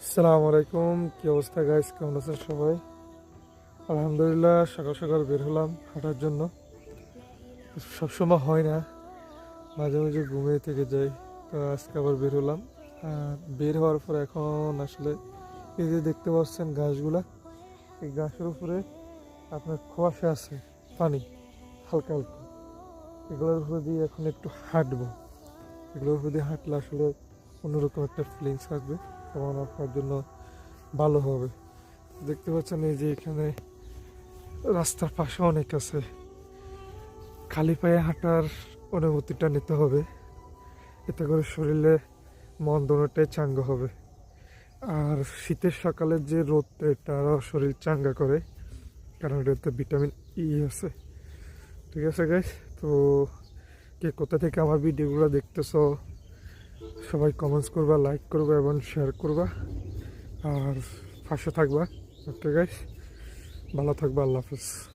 আসসালামু আলাইকুম, কি অবস্থা গাইস? কেমন আছেন সবাই? আলহামদুলিল্লাহ, সকাল সকাল বের হলাম হাঁটার জন্য। সবসময় হয় না, মাঝে মাঝে ঘুমিয়ে থেকে যাই। তো আজকে আবার বের হলাম। আর বের হওয়ার পর এখন আসলে এই যে দেখতে পাচ্ছেন ঘাসগুলা, এই ঘাসের উপরে আপনার কুয়াশা আছে, পানি হালকা হালকা। এগুলোর উপরে দিয়ে এখন একটু হাঁটবো। এগুলোর উপরে দিয়ে হাঁটলে আসলে অন্যরকম একটা ফিলিংস আসবে এবং আপনার জন্য ভালো হবে। দেখতে পাচ্ছেন এই যে এখানে রাস্তার পাশে অনেক আছে। খালি পায়ে হাঁটার অনুভূতিটা নিতে হবে, এতে করে শরীরে মন দোনোটাই চাঙ্গা হবে। আর শীতের সকালের যে রোদটা, এটা আরও শরীর চাঙ্গা করে, কারণ এটাতে ভিটামিন ই আছে। ঠিক আছে গাইস, তো কে কোথা থেকে আমার ভিডিওগুলো দেখতেছো সবাই কমেন্টস করবা, লাইক করবা এবং শেয়ার করবা, আর পাশে থাকবা। ওকে গাইস, ভালো থাকবা, আল্লাহ হাফিজ।